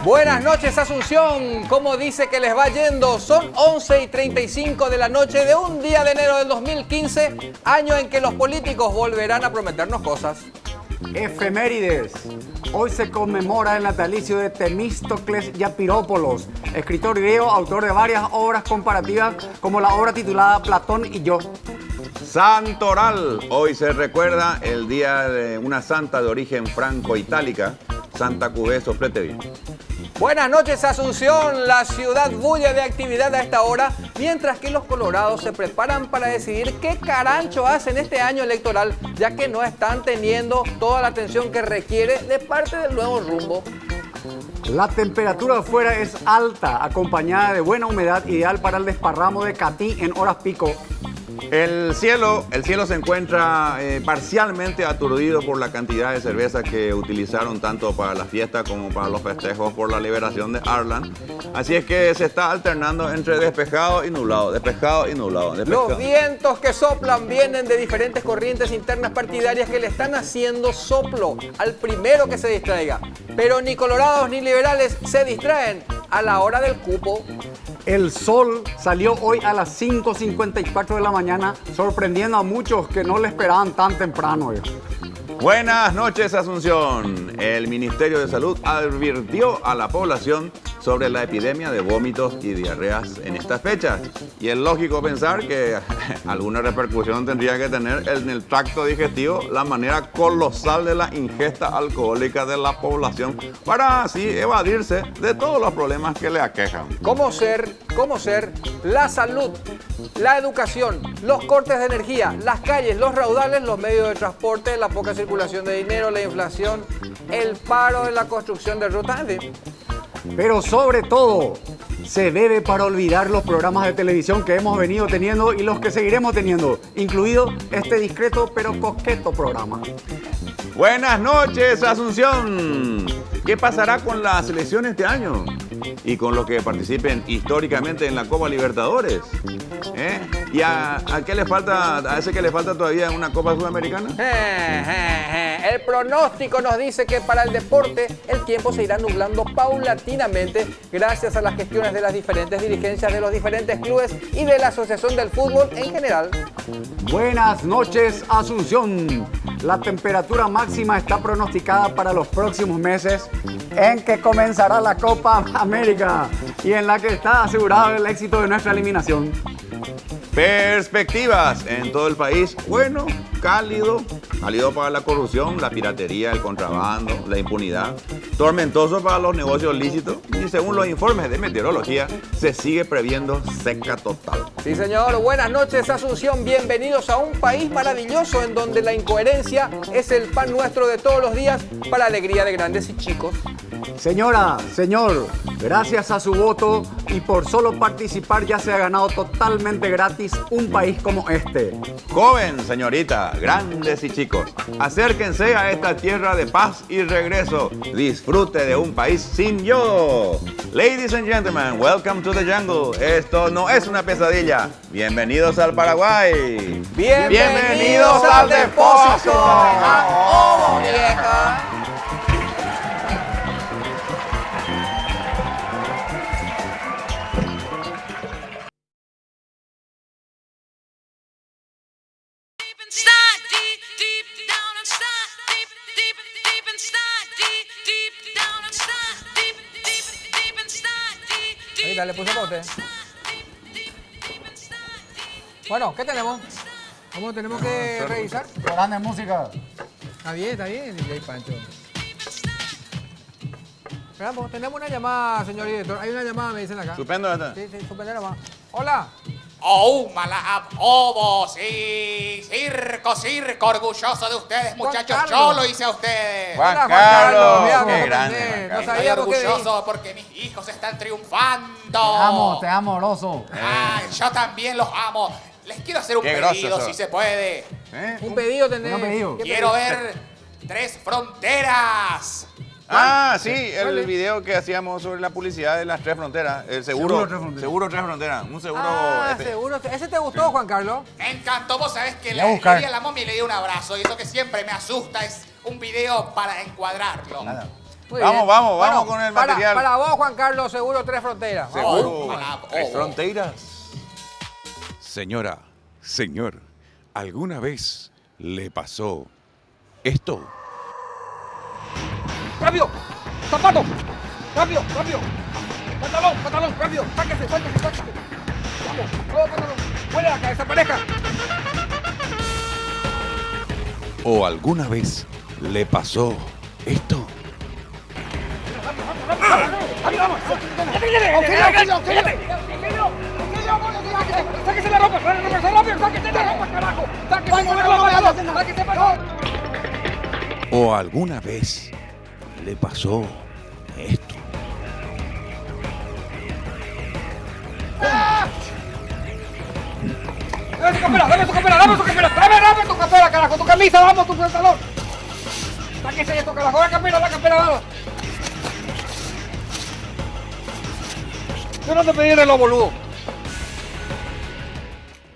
Buenas noches, Asunción. ¿Cómo dice que les va yendo? Son 11:35 de la noche de un día de enero del 2015, año en que los políticos volverán a prometernos cosas. Efemérides. Hoy se conmemora el natalicio de Temístocles Yapirópolos, escritor griego, autor de varias obras comparativas, como la obra titulada Platón y yo. Santoral. Hoy se recuerda el día de una santa de origen franco-itálica, Santa Cubezo Pleteville. Buenas noches, Asunción. La ciudad bulle de actividad a esta hora, mientras que los colorados se preparan para decidir qué carancho hacen este año electoral, ya que no están teniendo toda la atención que requiere de parte del nuevo rumbo. La temperatura afuera es alta, acompañada de buena humedad, ideal para el desparramo de catí en horas pico. El cielo se encuentra parcialmente aturdido por la cantidad de cerveza que utilizaron tanto para la fiesta como para los festejos por la liberación de Ireland. Así es que se está alternando entre despejado y nublado, despejado y nublado. Despejado. Los vientos que soplan vienen de diferentes corrientes internas partidarias que le están haciendo soplo al primero que se distraiga. Pero ni colorados ni liberales se distraen a la hora del cupo. El sol salió hoy a las 5:54 de la mañana, sorprendiendo a muchos que no le esperaban tan temprano. Buenas noches, Asunción. El Ministerio de Salud advirtió a la población sobre la epidemia de vómitos y diarreas en estas fechas. Y es lógico pensar que alguna repercusión tendría que tener en el tracto digestivo la manera colosal de la ingesta alcohólica de la población para así evadirse de todos los problemas que le aquejan. ¿Cómo ser la salud, la educación, los cortes de energía, las calles, los raudales, los medios de transporte, la poca circulación de dinero, la inflación, el paro en la construcción de rutas? Pero sobre todo, se debe para olvidar los programas de televisión que hemos venido teniendo y los que seguiremos teniendo, incluido este discreto pero coqueto programa. Buenas noches, Asunción. ¿Qué pasará con la selección este año? Y con los que participen históricamente en la Copa Libertadores. ¿Y a qué le falta, a ese que le falta todavía una Copa Sudamericana? El pronóstico nos dice que para el deporte el tiempo se irá nublando paulatinamente gracias a las gestiones de las diferentes dirigencias de los diferentes clubes y de la Asociación del Fútbol en general. Buenas noches, Asunción. La temperatura máxima está pronosticada para los próximos meses, en que comenzará la Copa América y en la que está asegurado el éxito de nuestra eliminación. Perspectivas en todo el país. Bueno, cálido para la corrupción, la piratería, el contrabando, la impunidad. Tormentoso para los negocios lícitos. Y según los informes de meteorología, se sigue previendo seca total. Sí, señor. Buenas noches, Asunción. Bienvenidos a un país maravilloso en donde la incoherencia es el pan nuestro de todos los días para alegría de grandes y chicos. Señora, señor, gracias a su voto y por solo participar ya se ha ganado totalmente gratis un país como este. Joven, señorita, grandes y chicos, acérquense a esta tierra de paz y regreso. Disfrute de un país sin yodo. Ladies and gentlemen, welcome to the jungle. Esto no es una pesadilla. Bienvenidos al Paraguay. Bienvenidos al depósito. ¡Oh, vieja! Ahí, dale, puse bote. Bueno, ¿qué tenemos? Tenemos que revisar. Grande música. Está bien, DJ Pancho. Esperamos, tenemos una llamada, señor director. Hay una llamada, me dicen acá. Suspendo esta. Sí, suspende la llamada. Hola. Ouma, la app Ovo, sí, circo, orgulloso de ustedes, muchachos, yo lo hice a ustedes. Juan Hola, Carlos, mira, qué mira, grande, no Juan Carlos. Estoy sabíamos que orgulloso porque mis hijos están triunfando. Te amo, Oroso. Yo también los amo. Les quiero hacer un Qué grosso pedido, sos. si se puede. ¿Eh? un pedido tenés. Un pedido. ¿Qué Quiero pedís? ver Tres Fronteras. Ah, sí, ¿Cuál el es? video que hacíamos sobre la publicidad de las tres fronteras. El seguro, Seguro Tres Fronteras. seguro tres fronteras. Un seguro. Ah, seguro. ¿Ese te gustó, Juan Carlos? Me encantó, vos sabés que Voy a le buscar. di a la momia y le di un abrazo. Y eso que siempre me asusta es un video para encuadrarlo. Muy Vamos, bien. vamos Bueno, con el para- material. Para vos, Juan Carlos, seguro Tres Fronteras. Vamos. Seguro. Ojalá, Tres oh. fronteras. Señora, señor, ¿alguna vez le pasó esto? ¡Rápido! ¡Zapato! ¡Rápido! ¡Pantalón! ¡Rápido! ¡Sáquese! ¡Vamos! ¡Todo pantalón! ¡Fuera de acá! ¡Desaparezca! ¿O alguna vez le pasó esto? ¡Sáquese la ropa! ¡Sáquese la ropa, carajo! ¡Sáquese la ropa! ¿O alguna vez le pasó esto? ¡Dame tu campera, carajo! ¡Tu camisa, vamos, tu pantalón! ¡Sáquese esto, carajo! ¡La campera, vamos! Yo no te pedí reloj, boludo.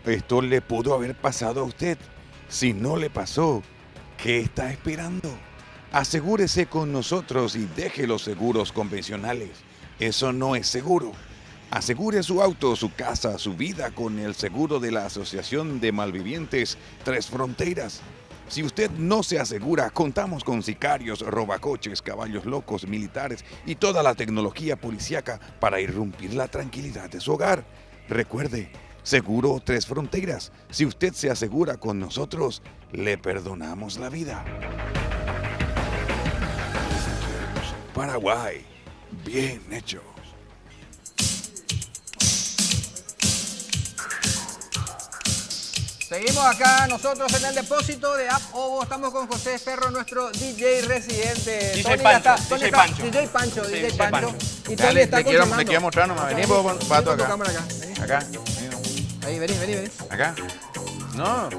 Esto le pudo haber pasado a usted. Si no le pasó, ¿qué está esperando? Asegúrese con nosotros y deje los seguros convencionales. Eso no es seguro. Asegure su auto, su casa, su vida con el seguro de la Asociación de Malvivientes Tres Fronteras. Si usted no se asegura, contamos con sicarios, robacoches, caballos locos, militares y toda la tecnología policíaca para irrumpir la tranquilidad de su hogar. Recuerde, Seguro Tres Fronteras. Si usted se asegura con nosotros, le perdonamos la vida. Paraguay, bien hecho. Seguimos acá nosotros en el depósito de App Ovo. Estamos con José Ferro, nuestro DJ residente. DJ Tony Pancho, Tony DJ Pancho. DJ Pancho, Sí, DJ DJ Pancho. Pancho. Y Tony Dale, está te quiero confirmando. mostrar nomás. Vení, Vení, vos, pato, tu acá. cámara acá. Vení. Acá. Ahí, vení. Acá. No,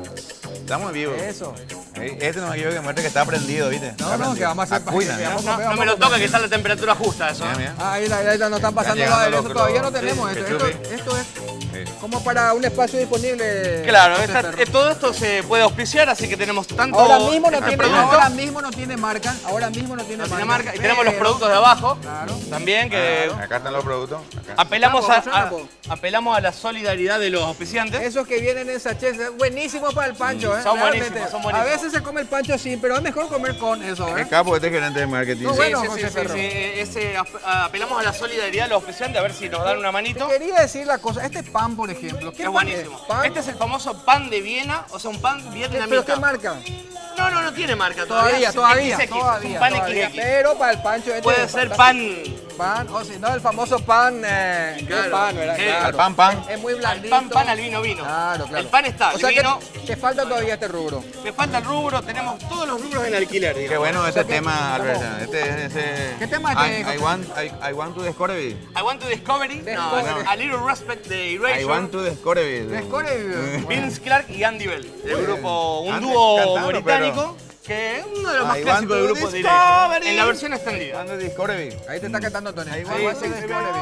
estamos vivos. Eso. Este no me quiero que muestre que está prendido, ¿viste? No, que vamos a hacer Cuida, que vamos a comer, No me vamos lo a comer. toque, que está la temperatura justa eso. Mira, mira. Ah, ahí nos están pasando Están los llegando aderezos. los- Todavía no los- tenemos sí, esto. ketchup. Esto es Sí. como para un espacio disponible. Claro, José Ferro. todo esto se puede auspiciar, así que tenemos tanto Ahora mismo no este tiene, producto, ahora mismo no tiene marca. Ahora mismo no tiene no marca. tiene marca, y tenemos los pero- productos de abajo Claro. también que Acá están los productos. Acá. apelamos Vamos, apelamos a la solidaridad de los auspiciantes. Esos que vienen en sachets, buenísimos para el pancho, ¿eh? Son Realmente. buenísimos, son buenísimos. A veces se come el pancho sin, pero es mejor comer con eso, Qué ¿eh? capo este gerente de marketing. No, bueno. Sí, José sí, Ferro. apelamos a la solidaridad de los auspiciantes a ver si nos dan una Te manito. quería decir la cosa, este pan, por ejemplo, ¿qué Es pan buenísimo. Pan, Este es el famoso pan de Viena, o sea, un pan ¿pero vietnamita. qué marca? No tiene marca Todavía, Es todavía, un pan XX. Pero para el pancho este Puede es ser fantástico. pan Pan, o si no, el famoso pan, ¿qué Claro. pan, ¿verdad? Sí, Claro. al pan. Es muy al blandito. pan al vino. Claro, claro. El pan está, O el sea vino, que te falta todavía este rubro. me falta el rubro, tenemos todos los rubros en alquiler, Qué digamos. bueno O ese sea que- tema, ¿cómo? Albert. Este es ese. ¿Qué tema I, este, I want to discovery. I want to discovery, Discovery. A Little Respect de I Erasure, want to discovery. Vince Clark y Andy Bell, el Muy grupo, un Antes dúo cantando, británico que es uno de los más I clásicos want del to grupo de discovery. Erasure, en la versión I extendida. want to discovery. Ahí te está cantando Tony. Ahí Sí,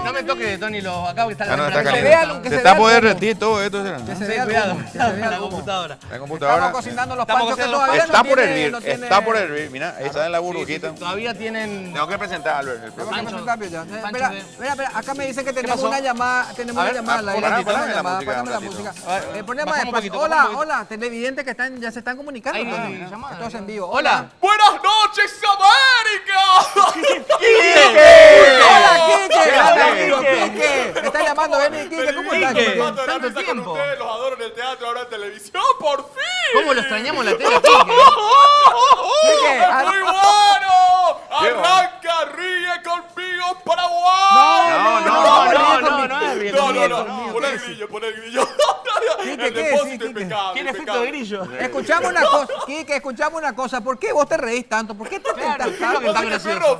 no me toque, Tony, los acá que está Ah, no, está que se caliente. vea lo- que Se se está vea por el humo. derretir todo esto. ¿será? Que se Sí, vea el cuidado, humo, que se cuidado vea con la el humo. computadora. La computadora Estamos cocinando los Estamos panchos que haciendo- todavía está no por tiene- hervir. no tiene- Está por hervir. Mira, ahí está en la burbujita. Todavía tienen... Tengo que presentar, Albert. el Tengo que Pancho. presentar, ya. Pancho Espera, de- espera, acá me dicen que tenemos pasó? una llamada, tenemos A una ver, llamada al aire. poneme Poneme la llamada, música, poneme la un ratito. música. A ver, Poneme baja un después. poquito, Hola, baja un poquito. hola, televidentes que están, ya se están comunicando. Hay Tony. llamada, Estamos en vivo. Hola. Buenas noches, América. Hola, Quique. Grande amigo, Quique. Me está llamando, ven, Quique, ¿cómo estás, Quique. Quique? Tanto tiempo. Los adoro en el teatro, ahora en televisión, por fin. ¿Cómo lo extrañamos la tele, Quique? Quique, ¡Muy bueno! ¡Arranca, ríe conmigo, Paraguay! No, No es bien No, conmigo. Pon el grillo, pon el grillo. Tiene efecto de grillo. Escuchamos una cosa, Quique, escuchamos una cosa. ¿Por qué vos te reís tanto? ¿Por qué te Claro, tentás ¿qué es lo que tanto? está gracioso?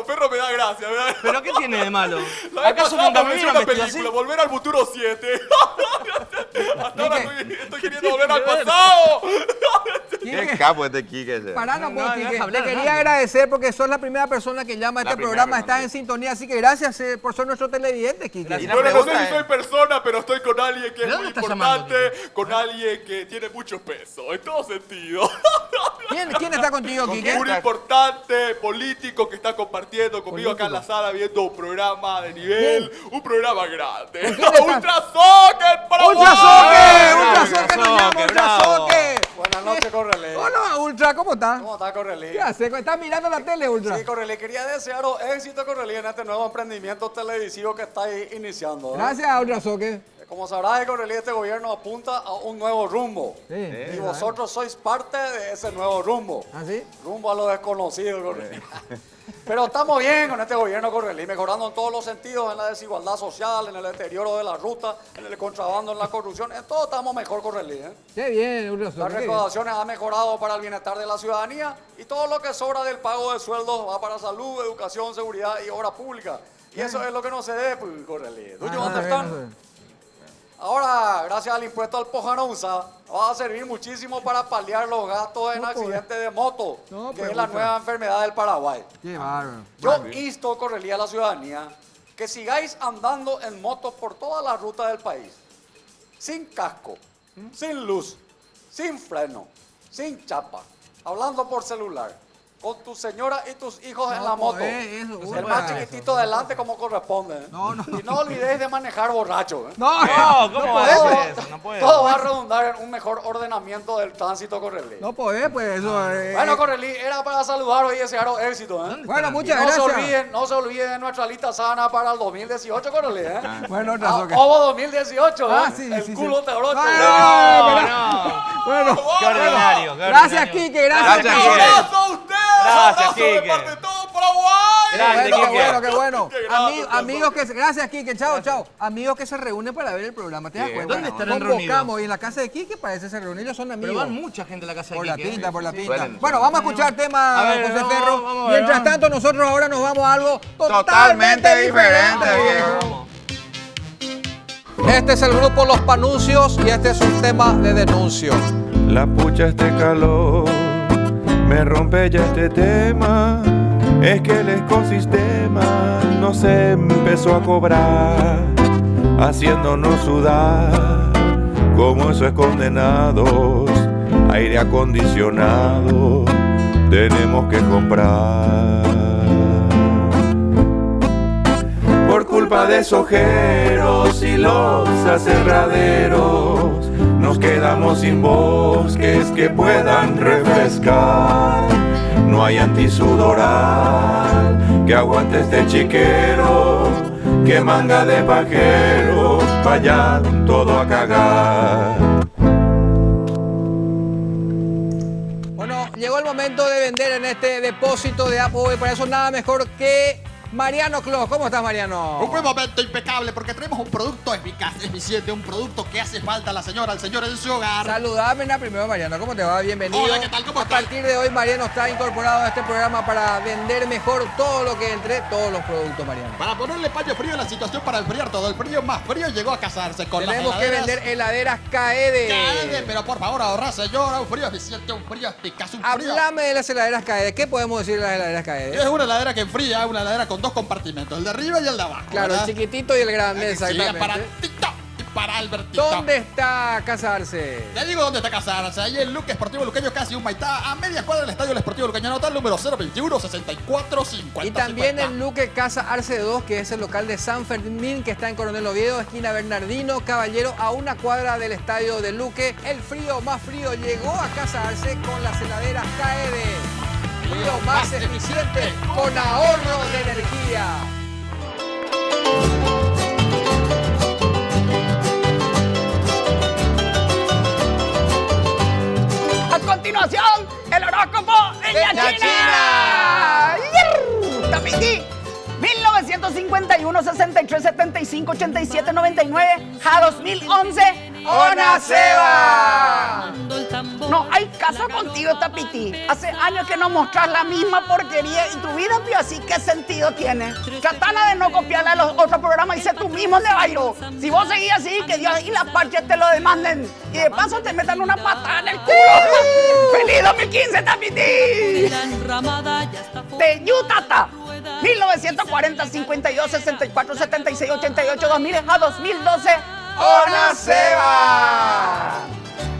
Perro me da gracia. ¿Pero qué tiene de malo? La vez ¿Acaso pasada nunca me me hice vieron una vestido película, así? Volver al Futuro 7. Hasta ahora estoy queriendo volver al pasado. Qué capo este Quique ese. Pará, no, No, Quique. deja hablar Te a quería nadie. agradecer porque sos la primera persona que llama a La este primera programa. persona. Estás en sintonía, así que gracias por ser nuestro televidente, Quique. Gracias. Bueno, no sé pregunta si es- soy persona, pero estoy con alguien que ¿De es muy dónde estás llamando, importante, con alguien que tiene mucho peso, en todo sentido. ¿Quién está contigo, Quique? Un importante político que está compartiendo conmigo acá en la sala viendo un programa de nivel, un programa grande. quién estás? ¡Ultra Soccer para ¡Ultra vos! Soccer! Bravo, ¡Ultra Soccer nos llama! Soccer, ¡Ultra bravo. Soccer! Buenas noches, Correlí. Hola, Ultra, ¿cómo estás? ¿Cómo está, Correlí? ¿Qué haces? ¿Estás mirando la tele, Ultra? Sí, Correlí, quería desearos éxito, Correlí, en este nuevo emprendimiento televisivo que estáis iniciando. ¿eh? Gracias, Ultra Soccer. Como sabrás, Correlí, este gobierno apunta a un nuevo rumbo. Sí. Y vosotros sois parte de ese nuevo rumbo. ¿Ah, sí? Rumbo a lo desconocido, Correlí. Pero estamos bien con este gobierno, Correlí, mejorando en todos los sentidos, en la desigualdad social, en el deterioro de la ruta, en el contrabando, en la corrupción. En todo estamos mejor, Correlí. ¿eh? Qué bien, Ultra Las Soccer. qué bien. recaudaciones han mejorado para el bienestar de la ciudadanía y todo lo que sobra del pago de sueldos va para salud, educación, seguridad y obra pública. Y eso es lo que no se debe, pues, Correlí. ¿Tú, Ah, dónde está bien, están? Ahora, gracias al impuesto al Pojanonza, va a servir muchísimo para paliar los gastos en No, pues. accidentes de moto, No, que pues, es la Ultra. nueva enfermedad del Paraguay. Qué bárbaro. Yo insto, Correlí, a la ciudadanía que sigáis andando en moto por toda la ruta del país, sin casco, sin luz, sin freno, sin chapa, hablando por celular, con tu señora y tus hijos en No la moto. podés, eso, el Ultra. más chiquitito delante como corresponde. ¿eh? No, no. Y no olvidéis de manejar borracho. ¿eh? No, No, ¿cómo va a Todo, ser eso? No puede. todo va a redundar en un mejor ordenamiento del tránsito, Correlí. no podés, pues eso. Bueno, Correlí, era para saludaros y desearos éxito. ¿eh? Bueno, Y muchas no gracias. no se olviden de nuestra lista sana para el 2018, Correlí. ¿eh? Bueno, Ultra Soccer. Ovo 2018, ¿eh? Ah, sí, el sí, culo sí. te brocha. No, No, Bueno, qué ordinario. qué gracias, ordinario. Quique, gracias, Gracias, Quique. Quique. ¡Abrazo a ustedes! Gracias, ¡Abrazo de Quique. parte de todo Paraguay! Grande, Bueno, Quique. qué bueno. Qué grande, Amigos que gracias, Quique. Chao, chao. Amigos que se reúnen para ver el programa. ¿Te das Sí, cuenta? ¿dónde estarán Convocamos reunidos? y en la casa de Quique parece que se reúnen. Ellos son amigos. Pero van mucha gente a la casa de Por la Quique. pinta, por la Sí. pinta. Suelen, Bueno, vamos a escuchar tema, A ver, José vamos, Ferro. vamos a ver, Mientras vamos. tanto, nosotros ahora nos vamos a algo Totalmente totalmente diferente, viejo. Vamos. Este es el grupo Los Panuncios y este es un tema de denuncio. La pucha este calor me rompe ya este tema. Es que el ecosistema nos empezó a cobrar, haciéndonos sudar como esos condenados. Aire acondicionado tenemos que comprar. Por culpa de sojeros y los aserraderos, nos quedamos sin bosques que puedan refrescar. No hay antisudoral que aguante este chiquero, que manga de pajeros vayan todo a cagar. Bueno, llegó el momento de vender en este depósito de Apple y para eso nada mejor que Mariano Clos. ¿Cómo estás, Mariano? Un buen momento impecable porque tenemos un producto eficaz, eficiente, un producto que hace falta a la señora, al señor en su hogar. Saludame primero, Mariano. ¿Cómo te va? Bienvenido. Hola, ¿qué tal? ¿Cómo a estás? partir de hoy, Mariano está incorporado a este programa para vender mejor todo lo que entre, todos los productos, Mariano. Para ponerle paño frío a la situación para enfriar todo. El frío más frío llegó a casarse con Tenemos las que heladeras. vender heladeras Kaede. Cállate, pero por favor ahorra, señora. Un frío eficiente, un frío eficaz, un frío. Háblame de las heladeras Kaede. ¿Qué podemos decir de las heladeras Es Kaede? una heladera que enfría, una heladera con dos compartimentos, el de arriba y el de abajo. Claro, el ¿verdad? chiquitito y el grande, Sí, exactamente. para Tito y para Albertito. ¿Dónde está Casarse? Te digo dónde está Casarse. Ahí el Luque Esportivo Luqueño, casi un Maitá, a media cuadra del Estadio del Esportivo Luqueño Natal, número 021-6450. Y también el Luque Casa Arce 2, que es el local de San Fermín, que está en Coronel Oviedo, esquina Bernardino Caballero, a una cuadra del estadio de Luque. El frío más frío llegó a Casa Arce con las heladeras Kaede. Frío más eficiente con ahorro de energía. A continuación, el horóscopo de ¡La China. Tapiti. 1951, 63, 75, 87, 99, a 2011, ¡Onaceba! No hay caso contigo, Tapiti. Hace años que no mostrás la misma porquería y tu vida, pero así, ¿qué sentido tiene? Tratala de no copiarle a los otros programas y sé tú mismo de Bairo. Si vos seguís así, que Dios y las parches te lo demanden. Y de paso te metan una patada en el culo. ¡Feliz 2015, Tapiti! De Yutata. 1940, 52, 64, 76, 88, 2000 a 2012. ¡Onaceba!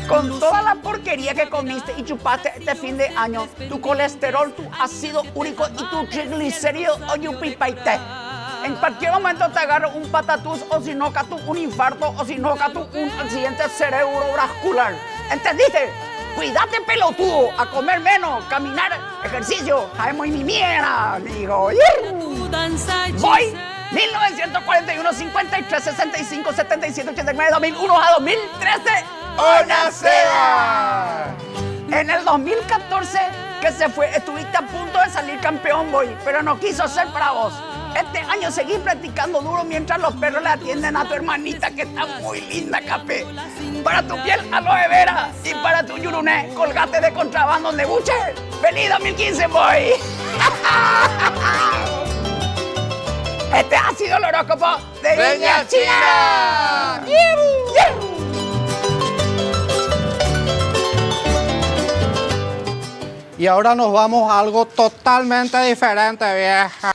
Con toda la porquería que comiste y chupaste este fin de año, tu colesterol, tu ácido úrico y tu triglicérido o yupipaité. En cualquier momento te agarra un patatús o si no, un infarto o si no, un accidente cerebrovascular. ¿Entendiste? Cuídate, pelotudo, a comer menos, caminar, ejercicio. Sabemos y mi mierda, digo. Voy. 1941, 53, 65, 77, 89, 2001 a 2013. ¡Onaceba! En el 2014 que se fue, estuviste a punto de salir campeón, boy, pero no quiso ser para vos. Este año seguí practicando duro mientras los perros le atienden a tu hermanita que está muy linda, Capé. Para tu piel, aloe vera. Y para tu yuruné, colgate de contrabando de buche. ¡Feliz 2015, boy! Este ha sido el horóscopo de Viña China. Y ahora nos vamos a algo totalmente diferente, vieja.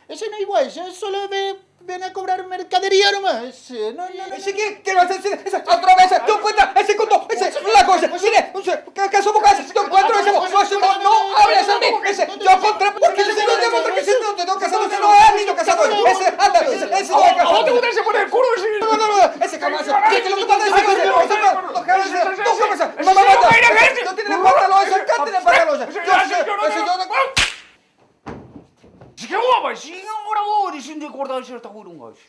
Ese no igual, solo ven a cobrar mercadería nomás. No. Ese que va a hacer otra vez, tú cuenta, ese contó, ese la cosa, mire, que somos casas, yo encuentro ese, no hables a mí, ese, yo encontré, porque ese no tengo casado, ese no es niño casado, ese, anda, ese no es casado. ¿Cómo te gusta ese por el culo? No, ese jamás, que lo que pasa es que no tiene pantalón, ese acá tiene pantalón, ese yo 지금 와봐, 지금 오라고 어디신데 고르다 싫다 그런 거지.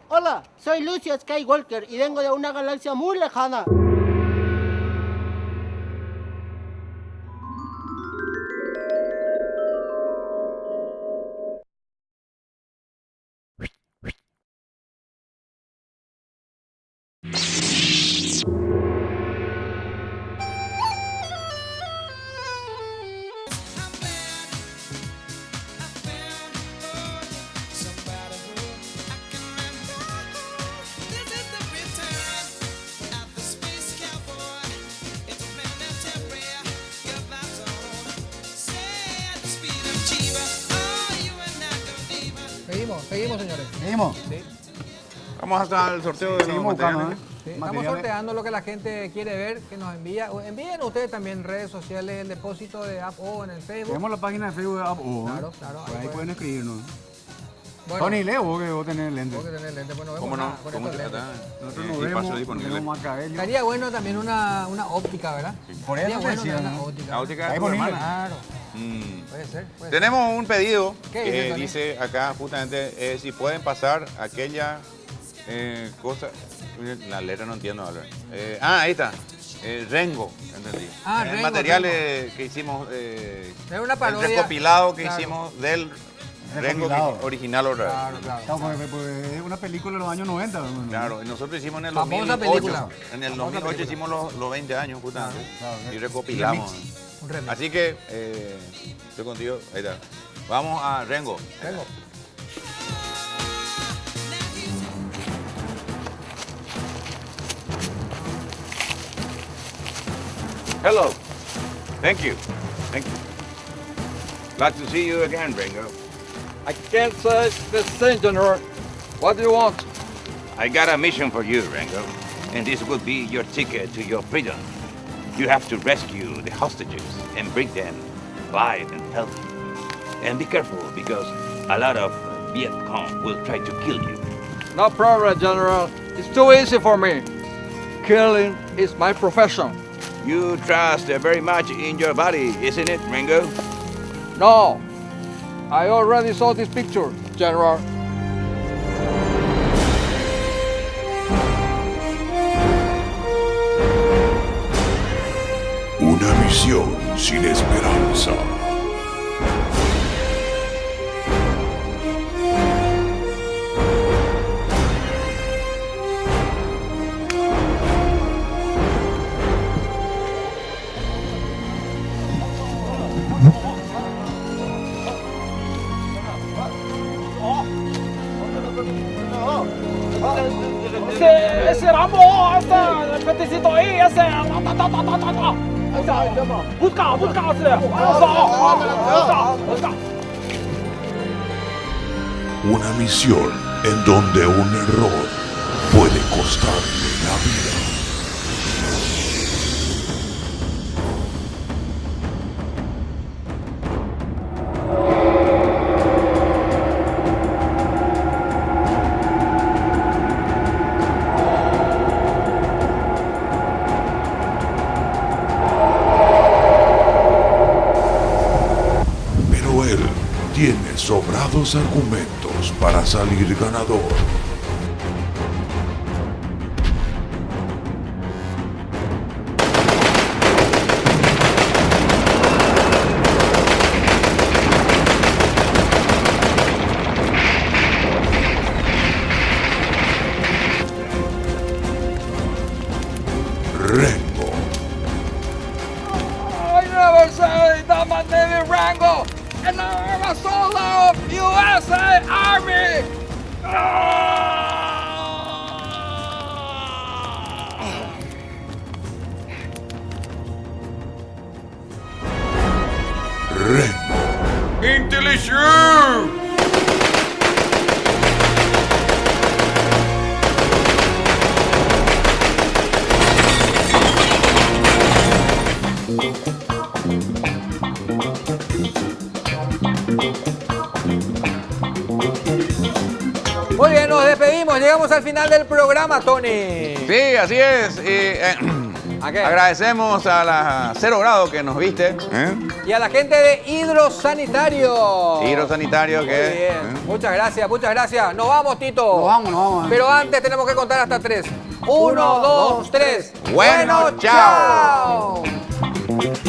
Hola, soy Lucio Skywalker y vengo de una galaxia muy lejana. Seguimos, señores. ¿Seguimos? Sí. Vamos hasta el sorteo de los materiales. Sí, estamos sorteando lo que la gente quiere ver, que nos envía. Envíen ustedes también redes sociales, el depósito de AppO en el Facebook. Tenemos la página de Facebook de AppO. Claro. Por ahí pueden escribirnos. Bueno. Tony, leo vos que vos tenés lente. Vos que tenés lente, pues no vemos ¿Cómo no? nada con ¿Cómo estos te lentes. Nosotros nos y paso vemos, disponible. tenemos Macaello. Estaría bueno también una óptica, ¿verdad? Por Estaría eso bueno decía, una ¿no? óptica. ¿La óptica Ahí de tu disponible. hermana? Claro, Mm. puede ser. Tenemos un pedido ¿Qué que dice, Tony? dice acá justamente si pueden pasar aquella cosa. La letra no entiendo, Albert. Ahí está. Rengo, entendí. Rengo, Materiales que hicimos. Era una parodia. El recopilado que Claro. hicimos del Rengo Recopilado. original otra vez. Claro, claro. No, pues, es una película de los años 90. ¿no? Claro, y nosotros hicimos en el Famosa 2008. película. En el Famosa 2008 película. hicimos los 20 años justamente. Claro, Y recopilamos. Un remix. Así que estoy contigo. Ahí está. Vamos a Rengo. Rengo. Hello. Thank you. Thank you. Glad to see you again, Ringo. I can't say the same, General. What do you want? I got a mission for you, Ringo. And this will be your ticket to your freedom. You have to rescue the hostages and bring them alive and healthy. And be careful, because a lot of Viet Cong will try to kill you. No problem, General. It's too easy for me. Killing is my profession. You trust very much in your body, isn't it, Ringo? No. I already saw this picture, General. Una misión sin esperanza. Ese Rambo, ese petecito ahí, ese. Busca ese. Busca. Una misión en donde un error puede costarle la vida. Pero él tiene sobrados argumentos para salir ganador. Rengo. I never said that my name is Rango, and I'm a soldier of USA Army. Rengo. ¡Intelligent! Muy bien, nos despedimos. Llegamos al final del programa, Tony. Sí, así es. ¿A qué? Agradecemos a la 0 grado que nos viste. Y a la gente de Hidrosanitario. Hidrosanitario Muy que. bien. Muchas gracias, muchas gracias. Nos vamos, Tito. Nos vamos. Pero antes tenemos que contar hasta 3. 1, 2, 3. Bueno, chao. Chao.